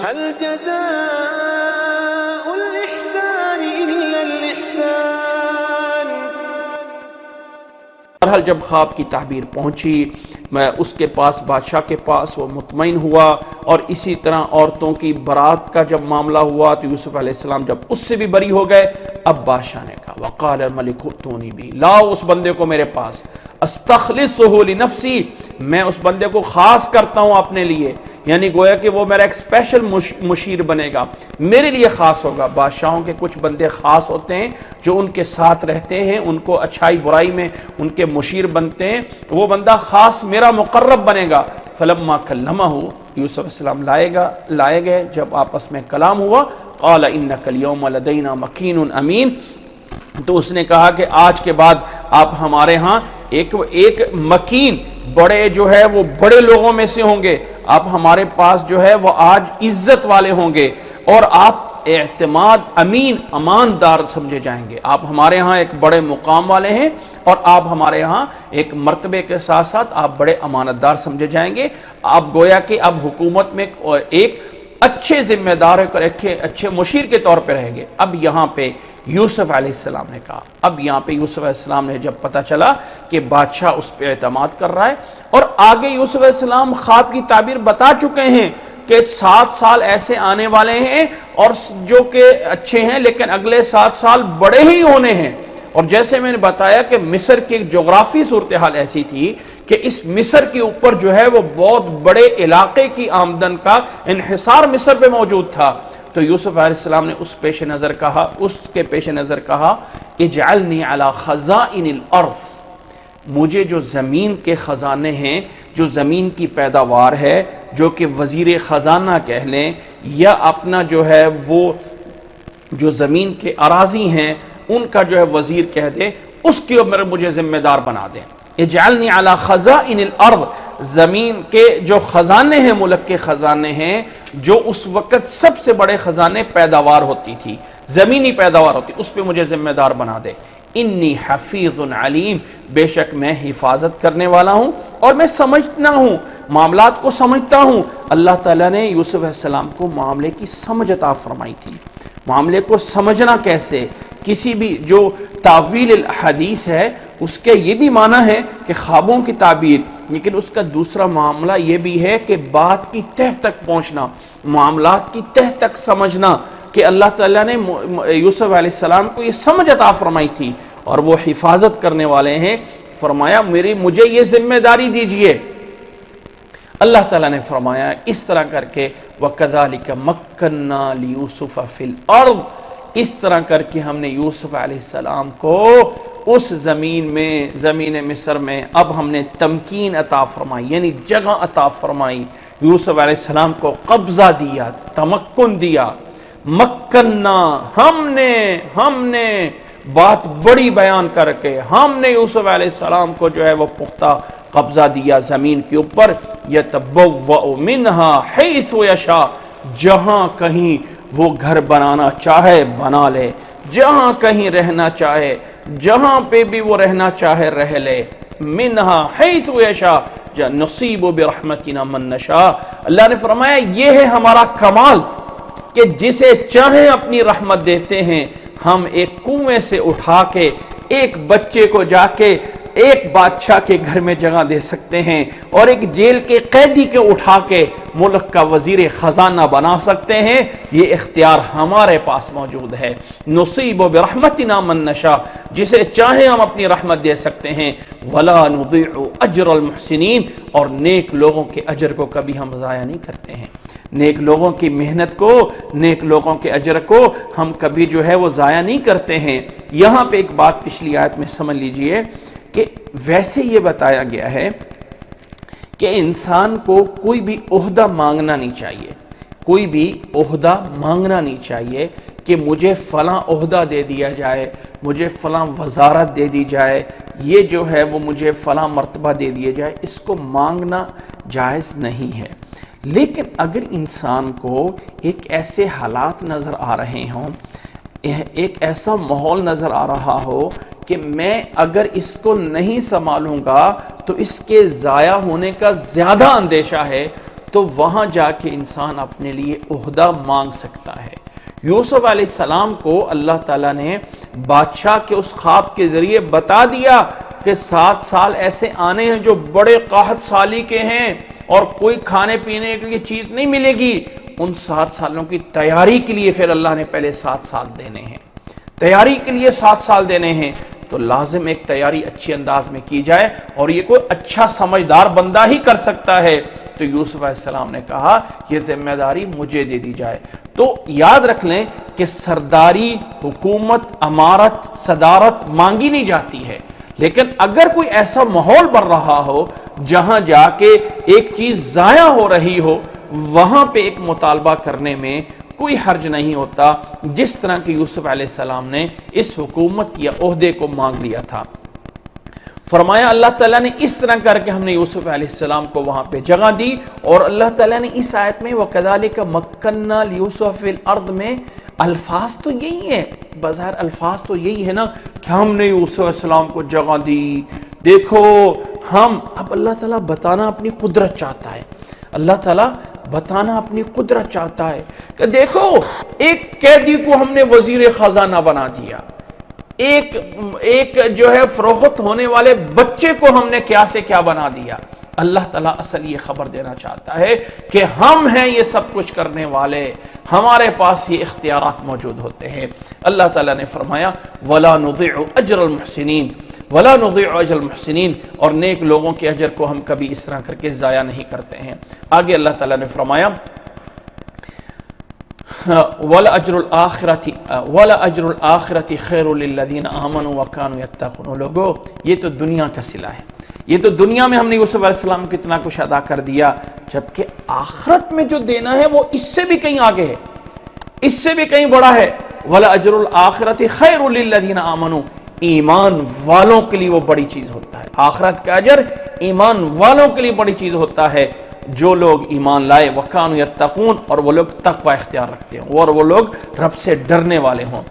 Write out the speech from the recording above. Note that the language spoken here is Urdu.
هل جزاء الإحسان إلا الإحسان۔ بہرحال جب خواب کی تعبیر پہنچی، میں اس کے پاس بادشاہ کے پاس وہ مطمئن ہوا، اور اسی طرح عورتوں کی برات کا جب معاملہ ہوا تو یوسف علیہ السلام جب اس سے بھی بری ہو گئے، اب بادشاہ نے کہا وقال الملک ائتونی بہ، لاؤ اس بندے کو میرے پاس، استخلصہ لنفسی، میں اس بندے کو خاص کرتا ہوں اپنے لیے، یعنی گویا کہ وہ میرا ایک اسپیشل مشیر بنے گا، میرے لیے خاص ہوگا۔ بادشاہوں کے کچھ بندے خاص ہوتے ہیں جو ان کے ساتھ رہتے ہیں، ان کو اچھائی برائی میں ان کے مشیر بنتے ہیں، وہ بندہ خاص میرا مقرب بنے گا۔ فلما کلمہ، یوسف علیہ السلام لائے گئے، جب آپس میں کلام ہوا، قال انک اليوم لدینا مکین امین، تو اس نے کہا کہ آج کے بعد آپ ہمارے ہاں ایک مکین، بڑے جو ہے وہ بڑے لوگوں میں سے ہوں گے، آپ ہمارے پاس جو ہے وہ آج عزت والے ہوں گے، اور آپ اعتماد امین اماندار سمجھے جائیں گے، آپ ہمارے ہاں ایک بڑے مقام والے ہیں، اور آپ ہمارے ہاں ایک مرتبے کے ساتھ ساتھ آپ بڑے امانت دار سمجھے جائیں گے۔ آپ گویا کہ اب حکومت میں ایک اچھے ذمہ دار اور اچھے مشیر کے طور پہ رہیں گے۔ اب یہاں پہ یوسف علیہ السلام نے کہا، اب یہاں پہ یوسف علیہ السلام نے جب پتہ چلا کہ بادشاہ اس پہ اعتماد کر رہا ہے، اور آگے یوسف علیہ السلام خواب کی تعبیر بتا چکے ہیں کہ 7 سال ایسے آنے والے ہیں اور جو کہ اچھے ہیں، لیکن اگلے 7 سال بڑے ہی ہونے ہیں۔ اور جیسے میں نے بتایا کہ مصر کی ایک جغرافی صورتحال ایسی تھی کہ اس مصر کے اوپر جو ہے وہ بہت بڑے علاقے کی آمدن کا انحصار مصر پہ موجود تھا، تو یوسف علیہ السلام نے اس کے پیش نظر کہا اجعلنی علی خزائن الارض، مجھے جو زمین کے خزانے ہیں، جو زمین کی پیداوار ہے، جو کہ وزیر خزانہ کہہ لیں یا اپنا جو ہے وہ جو زمین کے اراضی ہیں ان کا جو ہے وزیر کہہ دیں، اس کے اوپر مجھے ذمہ دار بنا دیں۔ اجعلنی علی خزائن الارض، زمین کے جو خزانے ہیں، ملک کے خزانے ہیں، جو اس وقت سب سے بڑے خزانے پیداوار ہوتی تھی، زمینی پیداوار ہوتی، اس پہ مجھے ذمہ دار بنا دے۔ انی حفیظ علیم، بے شک میں حفاظت کرنے والا ہوں اور میں سمجھنا ہوں، معاملات کو سمجھتا ہوں۔ اللہ تعالیٰ نے یوسف علیہ السلام کو معاملے کی سمجھ عطا فرمائی تھی۔ معاملے کو سمجھنا کیسے؟ کسی بھی جو تعویل الحدیث ہے اس کے یہ بھی معنی ہے کہ خوابوں کی تعبیر، لیکن اس کا دوسرا معاملہ یہ بھی ہے کہ بات کی تہ تک پہنچنا، معاملات کی تہ تک سمجھنا، کہ اللہ تعالیٰ نے یوسف علیہ السلام کو یہ سمجھ عطا فرمائی تھی اور وہ حفاظت کرنے والے ہیں۔ فرمایا مجھے یہ ذمہ داری دیجئے۔ اللہ تعالیٰ نے فرمایا اس طرح کر کے وَكَذَلِكَ مَكَّنَّا لِيُوسُفَ فِي الْأَرْضِ، اس طرح کر کے ہم نے یوسف علیہ السلام کو اس زمین مصر میں اب ہم نے تمکین عطا فرمائی، یعنی جگہ عطا فرمائی، یوسف علیہ السلام کو قبضہ دیا، تمکن دیا۔ مکننا، ہم نے بات بڑی بیان کر کے ہم نے یوسف علیہ السلام کو جو ہے وہ پختہ قبضہ دیا زمین کے اوپر، یتبوأ منہا حیث یشاء، جہاں کہیں وہ گھر بنانا چاہے بنا لے، جہاں کہیں رہنا چاہے، جہاں پہ بھی وہ رہنا چاہے رہ لے، منہا حیث یشاء نصیب برحمتنا من نشاء۔ اللہ نے فرمایا یہ ہے ہمارا کمال کہ جسے چاہیں اپنی رحمت دیتے ہیں۔ ہم ایک کنویں سے اٹھا کے ایک بچے کو جا کے ایک بادشاہ کے گھر میں جگہ دے سکتے ہیں، اور ایک جیل کے قیدی کو اٹھا کے ملک کا وزیر خزانہ بنا سکتے ہیں۔ یہ اختیار ہمارے پاس موجود ہے۔ نصیب برحمتنا من نشاء، جسے چاہیں ہم اپنی رحمت دے سکتے ہیں۔ ولا نضيع اجر المحسنین، اور نیک لوگوں کے اجر کو کبھی ہم ضائع نہیں کرتے ہیں۔ نیک لوگوں کی محنت کو، نیک لوگوں کے اجر کو ہم کبھی جو ہے وہ ضائع نہیں کرتے ہیں۔ یہاں پہ ایک بات پچھلی آیت میں سمجھ لیجئے کہ ویسے یہ بتایا گیا ہے کہ انسان کو کوئی بھی عہدہ مانگنا نہیں چاہیے، کوئی بھی عہدہ مانگنا نہیں چاہیے کہ مجھے فلاں عہدہ دے دیا جائے، مجھے فلاں وزارت دے دی جائے، یہ جو ہے وہ مجھے فلاں مرتبہ دے دیا جائے، اس کو مانگنا جائز نہیں ہے۔ لیکن اگر انسان کو ایک ایسے حالات نظر آ رہے ہوں، ایک ایسا ماحول نظر آ رہا ہو کہ میں اگر اس کو نہیں سنبھالوں گا تو اس کے ضائع ہونے کا زیادہ اندیشہ ہے، تو وہاں جا کے انسان اپنے لیے عہدہ مانگ سکتا ہے۔ یوسف علیہ السلام کو اللہ تعالیٰ نے بادشاہ کے اس خواب کے ذریعے بتا دیا کہ 7 سال ایسے آنے ہیں جو بڑے قحط سالی کے ہیں اور کوئی کھانے پینے کے لیے چیز نہیں ملے گی۔ ان 7 سالوں کی تیاری کے لیے پھر اللہ نے پہلے 7 سال دینے ہیں، تیاری کے لیے 7 سال دینے ہیں، تو لازم ایک تیاری اچھی انداز میں کی جائے، اور یہ کوئی اچھا سمجھدار بندہ ہی کر سکتا ہے۔ تو یوسف علیہ السلام نے کہا یہ ذمہ داری مجھے دے دی جائے۔ تو یاد رکھ لیں کہ سرداری، حکومت، امارت، صدارت مانگی نہیں جاتی ہے، لیکن اگر کوئی ایسا ماحول بن رہا ہو جہاں جا کے ایک چیز ضائع ہو رہی ہو، وہاں پہ ایک مطالبہ کرنے میں کوئی حرج نہیں ہوتا، جس طرح کہ یوسف علیہ السلام نے اس حکومت یا عہدے کو مانگ لیا تھا۔ فرمایا اللہ تعالیٰ نے اس طرح کر کے ہم نے یوسف علیہ السلام کو وہاں پہ جگہ دی، اور اللہ تعالیٰ نے اس آیت میں وَكَذَلِكَ مَكَّنَّا لِيُوسُفَ فِي الْأَرْضِ میں الفاظ تو یہی ہے، بظاہر الفاظ تو یہی ہے نا کہ ہم نے یوسف علیہ السلام کو جگہ دی، دیکھو ہم، اب اللہ تعالیٰ بتانا اپنی قدرت چاہتا ہے، اللہ تعالیٰ بتانا اپنی قدرت چاہتا ہے کہ دیکھو ایک قیدی کو ہم نے وزیر خزانہ بنا دیا، ایک جو ہے فروخت ہونے والے بچے کو ہم نے کیا سے کیا بنا دیا۔ اللہ تعالیٰ اصل یہ خبر دینا چاہتا ہے کہ ہم ہیں یہ سب کچھ کرنے والے، ہمارے پاس یہ اختیارات موجود ہوتے ہیں۔ اللہ تعالیٰ نے فرمایا وَلَا نُضِعُ أَجْرَ الْمُحْسِنِينَ وَلَا نُضِعُ أَجْرَ الْمُحْسِنِينَ، اور نیک لوگوں کے اجر کو ہم کبھی اس طرح کر کے ضائع نہیں کرتے ہیں۔ آگے اللہ تعالیٰ نے فرمایا وَلَأَجْرُ الْآخِرَةِ خَيْرٌ لِلَّذِينَ آمَنُوا وَكَانُوا يَتَّقُونَ۔ لوگو یہ تو دنیا کا صلہ ہے، یہ تو دنیا میں ہم نے یوسف علیہ السلام کو اتنا کچھ ادا کر دیا، جبکہ آخرت میں جو دینا ہے وہ اس سے بھی کہیں آگے ہے، اس سے بھی کہیں بڑا ہے۔ وَلَأَجْرُ الْآخِرَةِ خَيْرٌ لِلَّذِينَ آمَنُوا، ایمان والوں کے لیے وہ بڑی چیز ہوتا ہے، آخرت کا اجر ایمان والوں کے لیے بڑی چیز ہوتا ہے، جو لوگ ایمان لائے وَكَانُوا يَتَّقُونَ، اور وہ لوگ تقوی اختیار رکھتے ہیں، اور وہ لوگ رب سے ڈرنے والے ہوں۔